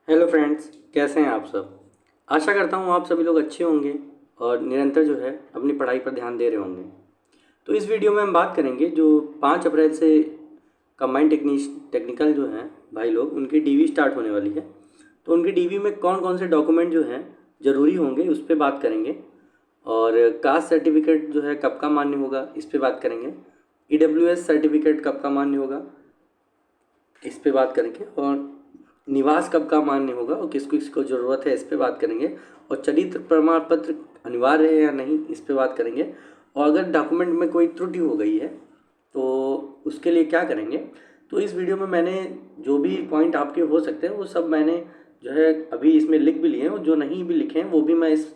Hello friends, कैसे हैं आप सब। आशा करता हूँ आप सभी लोग अच्छे होंगे और निरंतर जो है अपनी पढ़ाई पर ध्यान दे रहे होंगे। तो इस वीडियो में हम बात करेंगे जो 5 अप्रैल से कंबाइंड टेक्निकल जो हैं भाई लोग, उनकी डीवी स्टार्ट होने वाली है। तो उनकी डीवी में कौन कौन से डॉक्यूमेंट जो हैं ज़रूरी होंगे उस पर बात करेंगे। और कास्ट सर्टिफिकेट जो है कब का मान्य होगा इस पर बात करेंगे। ईडब्ल्यूएस सर्टिफिकेट कब का मान्य होगा इस पे बात करेंगे। और निवास कब का मान्य होगा और किस किस को ज़रूरत है इस पे बात करेंगे। और चरित्र प्रमाण पत्र अनिवार्य है या नहीं इस पे बात करेंगे। और अगर डॉक्यूमेंट में कोई त्रुटि हो गई है तो उसके लिए क्या करेंगे। तो इस वीडियो में मैंने जो भी पॉइंट आपके हो सकते हैं वो सब मैंने जो है अभी इसमें लिख भी लिए हैं, और जो नहीं भी लिखे हैं वो भी मैं इस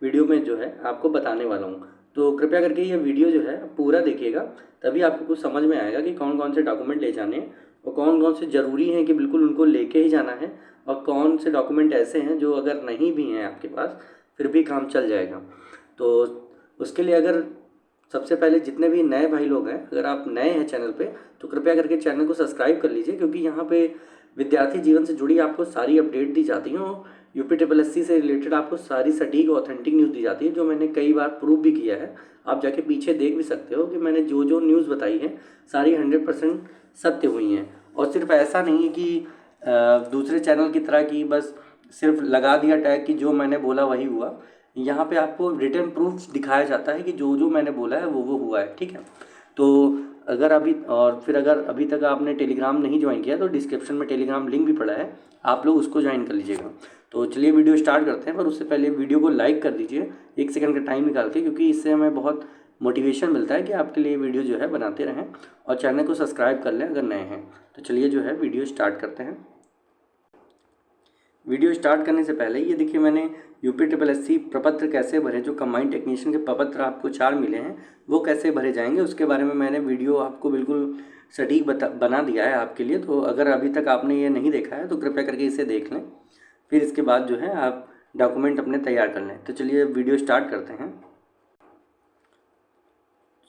वीडियो में जो है आपको बताने वाला हूँ। तो कृपया करके ये वीडियो जो है पूरा देखिएगा, तभी आपको कुछ समझ में आएगा कि कौन कौन से डॉक्यूमेंट ले जाने हैं और कौन कौन से ज़रूरी हैं कि बिल्कुल उनको लेके ही जाना है, और कौन से डॉक्यूमेंट ऐसे हैं जो अगर नहीं भी हैं आपके पास फिर भी काम चल जाएगा। तो उसके लिए अगर सबसे पहले जितने भी नए भाई लोग हैं, अगर आप नए हैं चैनल पे तो कृपया करके चैनल को सब्सक्राइब कर लीजिए, क्योंकि यहाँ पे विद्यार्थी जीवन से जुड़ी आपको सारी अपडेट दी जाती हैं और यूपी ट्रिपल एस सी से रिलेटेड आपको सारी सटीक ऑथेंटिक न्यूज़ दी जाती है, जो मैंने कई बार प्रूव भी किया है। आप जाके पीछे देख भी सकते हो कि मैंने जो जो न्यूज़ बताई है सारी 100% सत्य हुई हैं। और सिर्फ ऐसा नहीं है कि दूसरे चैनल की तरह कि बस सिर्फ लगा दिया टैग कि जो मैंने बोला वही हुआ। यहाँ पे आपको रिटर्न प्रूफ दिखाया जाता है कि जो जो मैंने बोला है वो हुआ है, ठीक है। तो अगर अभी तक आपने टेलीग्राम नहीं ज्वाइन किया तो डिस्क्रिप्शन में टेलीग्राम लिंक भी पड़ा है, आप लोग उसको ज्वाइन कर लीजिएगा। तो चलिए वीडियो स्टार्ट करते हैं, पर उससे पहले वीडियो को लाइक कर दीजिए 1 सेकंड का टाइम निकाल के, क्योंकि इससे हमें बहुत मोटिवेशन मिलता है कि आपके लिए वीडियो जो है बनाते रहें। और चैनल को सब्सक्राइब कर लें अगर नए हैं। तो चलिए जो है वीडियो स्टार्ट करते हैं। वीडियो स्टार्ट करने से पहले ये देखिए, मैंने यूपी ट्रिपल एस सी प्रपत्र कैसे भरें, जो कंबाइंड टेक्नीशियन के प्रपत्र आपको 4 मिले हैं वो कैसे भरे जाएंगे उसके बारे में मैंने वीडियो आपको बिल्कुल सटीक बना दिया है आपके लिए। तो अगर अभी तक आपने ये नहीं देखा है तो कृपया करके इसे देख लें, फिर इसके बाद जो है आप डॉक्यूमेंट अपने तैयार कर लें। तो चलिए वीडियो स्टार्ट करते हैं।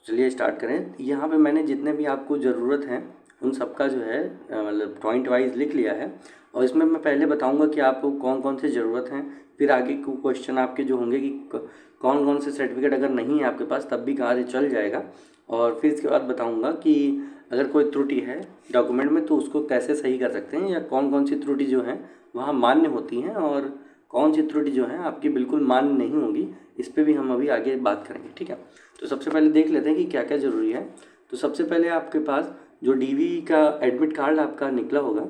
चलिए स्टार्ट करें। यहाँ पे मैंने जितने भी आपको ज़रूरत है उन सब का जो है मतलब पॉइंट वाइज लिख लिया है। और इसमें मैं पहले बताऊंगा कि आपको कौन कौन से ज़रूरत हैं, फिर आगे को क्वेश्चन आपके जो होंगे कि कौन कौन से सर्टिफिकेट अगर नहीं है आपके पास तब भी कार्य चल जाएगा। और फिर इसके बाद बताऊंगा कि अगर कोई त्रुटि है डॉक्यूमेंट में तो उसको कैसे सही कर सकते हैं, या कौन कौन सी त्रुटि जो है वहाँ मान्य होती हैं और कौन सी त्रुटि जो है आपकी बिल्कुल मान्य नहीं होगी। इस पर भी हम अभी आगे बात करेंगे, ठीक है। तो सबसे पहले देख लेते हैं कि क्या क्या ज़रूरी है। तो सबसे पहले आपके पास जो डीवी का एडमिट कार्ड आपका निकला होगा,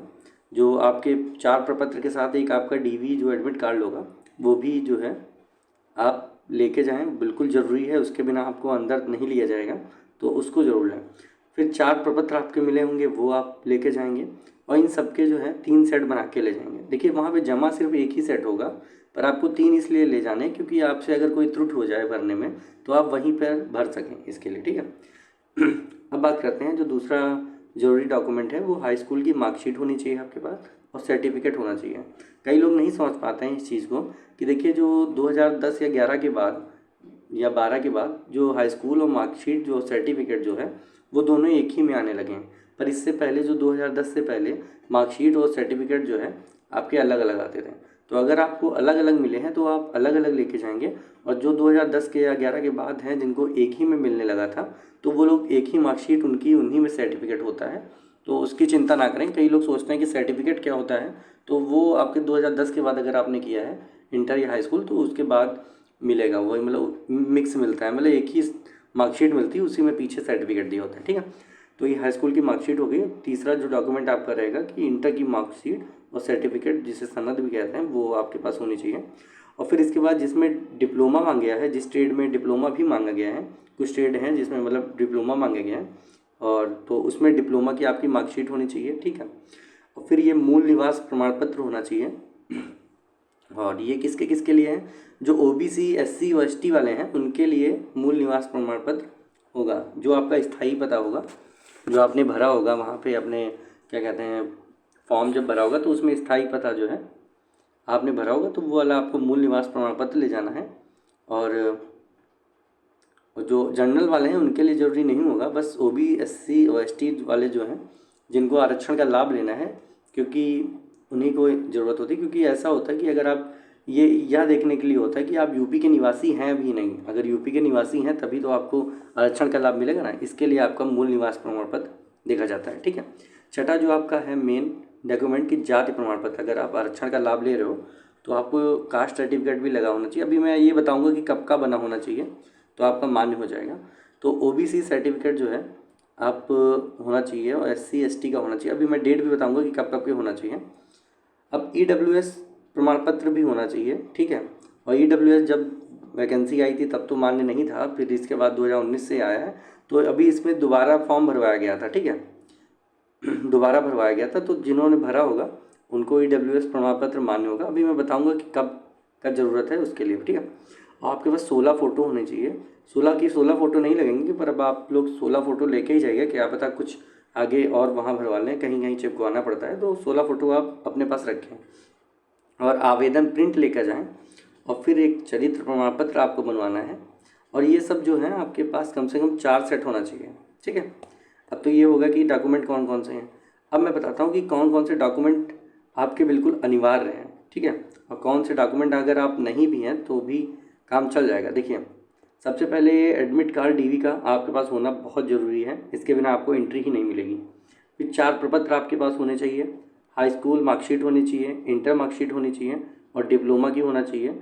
जो आपके 4 प्रपत्र के साथ एक आपका डीवी जो एडमिट कार्ड होगा वो भी जो है आप लेके जाएं, बिल्कुल ज़रूरी है, उसके बिना आपको अंदर नहीं लिया जाएगा, तो उसको ज़रूर लें। फिर 4 प्रपत्र आपके मिले होंगे वो आप लेके जाएंगे, और इन सबके जो है 3 सेट बना के ले जाएंगे। देखिए वहाँ पे जमा सिर्फ एक ही सेट होगा, पर आपको 3 इसलिए ले जाने क्योंकि आपसे अगर कोई त्रुटि हो जाए भरने में तो आप वहीं पर भर सकें, इसके लिए, ठीक है। अब बात करते हैं जो दूसरा ज़रूरी डॉक्यूमेंट है, वो हाई स्कूल की मार्कशीट होनी चाहिए आपके पास और सर्टिफिकेट होना चाहिए। कई लोग नहीं समझ पाते हैं इस चीज़ को कि देखिए जो 2010 या 11 के बाद या 12 के बाद जो हाई स्कूल और मार्कशीट जो सर्टिफिकेट जो है वो दोनों एक ही में आने लगे हैं। पर इससे पहले जो 2010 से पहले मार्कशीट और सर्टिफिकेट जो है आपके अलग अलग आते थे। तो अगर आपको अलग अलग मिले हैं तो आप अलग अलग लेके जाएंगे, और जो 2010 के या 11 के बाद हैं जिनको एक ही में मिलने लगा था तो वो लोग एक ही मार्कशीट उनकी उन्हीं में सर्टिफिकेट होता है, तो उसकी चिंता ना करें। कई लोग सोचते हैं कि सर्टिफिकेट क्या होता है, तो वो आपके 2010 के बाद अगर आपने किया है इंटर या हाई स्कूल तो उसके बाद मिलेगा, वही मतलब मिक्स मिलता है, मतलब एक ही मार्कशीट मिलती है उसी में पीछे सर्टिफिकेट दिया होता है, ठीक है। तो ये हाई स्कूल की मार्कशीट हो गई। तीसरा जो डॉक्यूमेंट आपका रहेगा कि इंटर की मार्कशीट और सर्टिफिकेट जिसे सनद भी कहते हैं वो आपके पास होनी चाहिए। और फिर इसके बाद जिसमें डिप्लोमा मांगा गया है, जिस ट्रेड में डिप्लोमा भी मांगा गया है, कुछ ट्रेड हैं जिसमें मतलब डिप्लोमा मांगे गए हैं, और तो उसमें डिप्लोमा की आपकी मार्कशीट होनी चाहिए, ठीक है। और फिर ये मूल निवास प्रमाण पत्र होना चाहिए। और ये किसके किसके लिए है, जो ओबीसी एससी और एसटी वाले हैं उनके लिए मूल निवास प्रमाण पत्र होगा, जो आपका स्थायी पता होगा, जो आपने भरा होगा वहाँ पे अपने क्या कहते हैं फॉर्म जब भरा होगा तो उसमें स्थायी पता जो है आपने भरा होगा, तो वो वाला आपको मूल निवास प्रमाण पत्र ले जाना है। और जो जनरल वाले हैं उनके लिए ज़रूरी नहीं होगा, बस ओबी एससी और एसटी वाले जो हैं जिनको आरक्षण का लाभ लेना है, क्योंकि उन्हीं को ज़रूरत होती है, क्योंकि ऐसा होता है कि अगर आप ये यह देखने के लिए होता है कि आप यूपी के निवासी हैं भी नहीं, अगर यूपी के निवासी हैं तभी तो आपको आरक्षण का लाभ मिलेगा ना, इसके लिए आपका मूल निवास प्रमाण पत्र देखा जाता है। ठीक है, छठा जो आपका है मेन डॉक्यूमेंट की जाति प्रमाण पत्र। अगर आप आरक्षण का लाभ ले रहे हो तो आपको कास्ट सर्टिफिकेट भी लगा होना चाहिए। अभी मैं ये बताऊंगा कि कब का बना होना चाहिए तो आपका मान्य हो जाएगा। तो ओबीसी सर्टिफिकेट जो है आप होना चाहिए और SC ST का होना चाहिए। अभी मैं डेट भी बताऊंगा कि कब कब के होना चाहिए। अब EWS प्रमाण पत्र भी होना चाहिए। ठीक है, और EWS जब वैकेंसी आई थी तब तो मान्य नहीं था, फिर इसके बाद 2019 से आया है, तो अभी इसमें दोबारा फॉर्म भरवाया गया था। ठीक है, दोबारा भरवाया गया था, तो जिन्होंने भरा होगा उनको EWS प्रमाण पत्र मान्य होगा। अभी मैं बताऊंगा कि कब का ज़रूरत है उसके लिए। ठीक है, आपके पास 16 फ़ोटो होने चाहिए। 16 फ़ोटो नहीं लगेंगे, पर अब आप लोग 16 फ़ोटो लेके ही जाइए, क्या पता कुछ आगे और वहाँ भरवा लें, कहीं कहीं चिपकवाना पड़ता है, तो 16 फ़ोटो आप अपने पास रखें और आवेदन प्रिंट लेकर जाएं। और फिर एक चरित्र प्रमाण पत्र आपको बनवाना है, और ये सब जो है आपके पास कम से कम 4 सेट होना चाहिए। ठीक है, अब तो ये होगा कि डॉक्यूमेंट कौन कौन से हैं। अब मैं बताता हूँ कि कौन कौन से डॉक्यूमेंट आपके बिल्कुल अनिवार्य हैं। ठीक है, और कौन से डॉक्यूमेंट अगर आप नहीं भी हैं तो भी काम चल जाएगा। देखिए, सबसे पहले एडमिट कार्ड DV का आपके पास होना बहुत ज़रूरी है, इसके बिना आपको एंट्री ही नहीं मिलेगी। फिर 4 प्रपत्र आपके पास होने चाहिए, हाई स्कूल मार्कशीट होनी चाहिए, इंटर मार्कशीट होनी चाहिए और डिप्लोमा की होना चाहिए।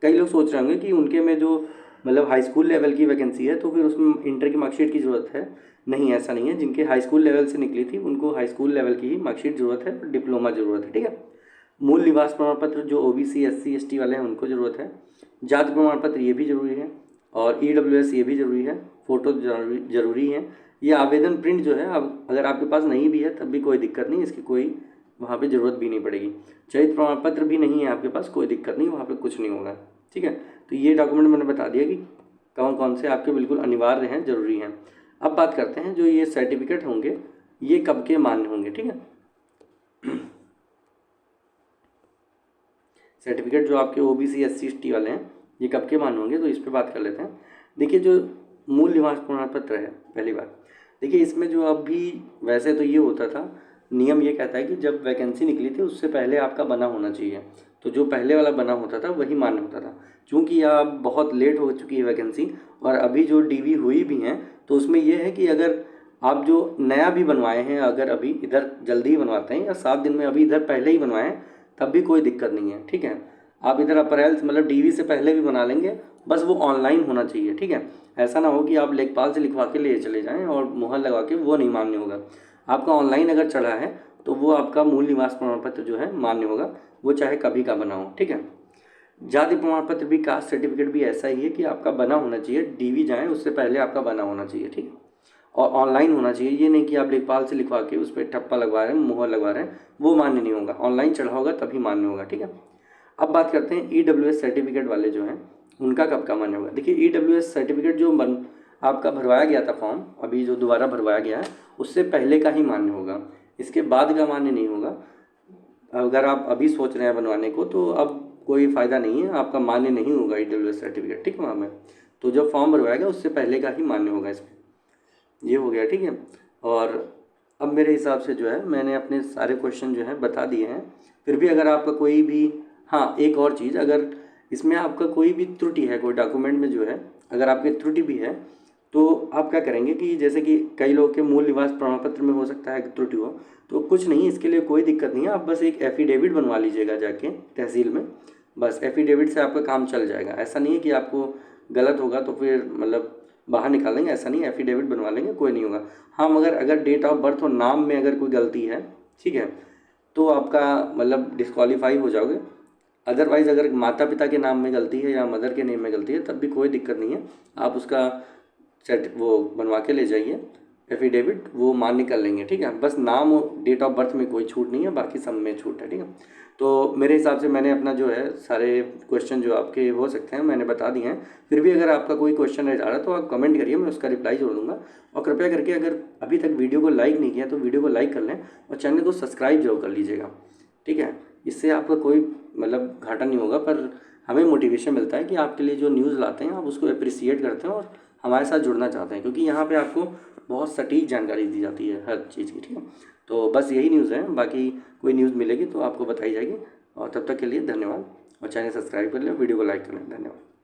कई लोग सोच रहे होंगे कि उनके में जो मतलब हाई स्कूल लेवल की वैकेंसी है तो फिर उसमें इंटर की मार्कशीट की ज़रूरत है। नहीं, ऐसा नहीं है। जिनके हाई स्कूल लेवल से निकली थी उनको हाई स्कूल लेवल की ही मार्कशीट ज़रूरत है, डिप्लोमा ज़रूरत है। ठीक है, मूल निवास प्रमाण पत्र जो OBC SC ST वाले हैं उनको ज़रूरत है। जाति प्रमाण पत्र ये भी ज़रूरी है, और EWS ये भी ज़रूरी है। फ़ोटो ज़रूरी है। ये आवेदन प्रिंट जो है, अब अगर आपके पास नहीं भी है तब भी कोई दिक्कत नहीं, इसकी कोई वहाँ पे ज़रूरत भी नहीं पड़ेगी। चरित्र प्रमाण पत्र भी नहीं है आपके पास, कोई दिक्कत नहीं, वहाँ पे कुछ नहीं होगा। ठीक है, तो ये डॉक्यूमेंट मैंने बता दिया कि कौन कौन से आपके बिल्कुल अनिवार्य हैं, ज़रूरी हैं। अब बात करते हैं जो ये सर्टिफिकेट होंगे ये कब के मान्य होंगे। ठीक है, सर्टिफिकेट जो आपके OBC SC ST वाले हैं ये कब के मान्य होंगे, तो इस पर बात कर लेते हैं। देखिए, जो मूल निवास प्रमाण पत्र है, पहली बात देखिए इसमें जो अभी वैसे तो ये होता था, नियम ये कहता है कि जब वैकेंसी निकली थी उससे पहले आपका बना होना चाहिए, तो जो पहले वाला बना होता था वही मान्य होता था। चूँकि अब बहुत लेट हो चुकी है वैकेंसी और अभी जो DV हुई भी हैं, तो उसमें यह है कि अगर आप जो नया भी बनवाए हैं, अगर अभी इधर जल्दी ही बनवाते हैं या 7 दिन में अभी इधर पहले ही बनवाएं तब भी कोई दिक्कत नहीं है। ठीक है, आप इधर अप्रैल मतलब DV से पहले भी बना लेंगे, बस वो ऑनलाइन होना चाहिए। ठीक है, ऐसा ना हो कि आप लेखपाल से लिखवा के ले चले जाएं और मुहर लगा के, वो नहीं मान्य होगा। आपका ऑनलाइन अगर चढ़ा है तो वो आपका मूल निवास प्रमाण पत्र जो है मान्य होगा, वो चाहे कभी का बना हो। ठीक है, जाति प्रमाण पत्र भी, कास्ट सर्टिफिकेट भी ऐसा ही है कि आपका बना होना चाहिए, DV जाएँ उससे पहले आपका बना होना चाहिए। ठीक है, और ऑनलाइन होना चाहिए, ये नहीं कि आप लेखपाल से लिखवा के उस पर ठप्पा लगवा रहे हैं, मुहर लगवा रहे हैं, वो मान्य नहीं होगा। ऑनलाइन चढ़ा होगा तभी मान्य होगा। ठीक है, अब बात करते हैं EWS सर्टिफिकेट वाले जो हैं उनका कब का मान्य होगा। देखिए, EWS सर्टिफिकेट जो आपका भरवाया गया था फॉर्म, अभी जो दोबारा भरवाया गया है उससे पहले का ही मान्य होगा, इसके बाद का मान्य नहीं होगा। अगर आप अभी सोच रहे हैं बनवाने को तो अब कोई फ़ायदा नहीं है, आपका मान्य नहीं होगा EWS सर्टिफिकेट। ठीक है, वहाँ में तो जब फॉर्म भरवाया गया उससे पहले का ही मान्य होगा इसमें, ये हो गया। ठीक है, और अब मेरे हिसाब से जो है मैंने अपने सारे क्वेश्चन जो है बता दिए हैं। फिर भी अगर आपका कोई भी, हाँ एक और चीज़, अगर इसमें आपका कोई भी त्रुटि है, कोई डॉक्यूमेंट में जो है अगर आपकी त्रुटि भी है तो आप क्या करेंगे कि जैसे कि कई लोग के मूल निवास प्रमाण पत्र में हो सकता है कि त्रुटि हो, तो कुछ नहीं, इसके लिए कोई दिक्कत नहीं है। आप बस एक एफिडेविट बनवा लीजिएगा जाके तहसील में, बस एफिडेविट से आपका काम चल जाएगा। ऐसा नहीं है कि आपको गलत होगा तो फिर मतलब बाहर निकालेंगे, ऐसा नहीं, एफिडेविट बनवा लेंगे, कोई नहीं होगा। हाँ, मगर अगर डेट ऑफ बर्थ और नाम में अगर कोई गलती है, ठीक है, तो आपका मतलब डिस्क्वालीफाई हो जाओगे। अदरवाइज़ अगर माता पिता के नाम में गलती है या मदर के नेम में गलती है तब भी कोई दिक्कत नहीं है, आप उसका वो बनवा के ले जाइए एफिडेविट, वो मान्य कर लेंगे। ठीक है, बस नाम और डेट ऑफ बर्थ में कोई छूट नहीं है, बाकी सब में छूट है। ठीक है, तो मेरे हिसाब से मैंने अपना जो है सारे क्वेश्चन जो आपके हो सकते हैं मैंने बता दिए हैं। फिर भी अगर आपका कोई क्वेश्चन रह जा रहा है तो आप कमेंट करिए, मैं उसका रिप्लाई जरूर दूंगा। और कृपया करके अगर अभी तक वीडियो को लाइक नहीं किया तो वीडियो को लाइक कर लें और चैनल को सब्सक्राइब जरूर कर लीजिएगा। ठीक है, इससे आपका कोई मतलब घाटा नहीं होगा, पर हमें मोटिवेशन मिलता है कि आपके लिए जो न्यूज़ लाते हैं आप उसको अप्रिसिएट करते हैं और हमारे साथ जुड़ना चाहते हैं, क्योंकि यहाँ पे आपको बहुत सटीक जानकारी दी जाती है हर चीज़ की। ठीक है, तो बस यही न्यूज़ है, बाकी कोई न्यूज़ मिलेगी तो आपको बताई जाएगी। और तब तक के लिए धन्यवाद, और चैनल सब्सक्राइब कर लें, वीडियो को लाइक कर लें। धन्यवाद।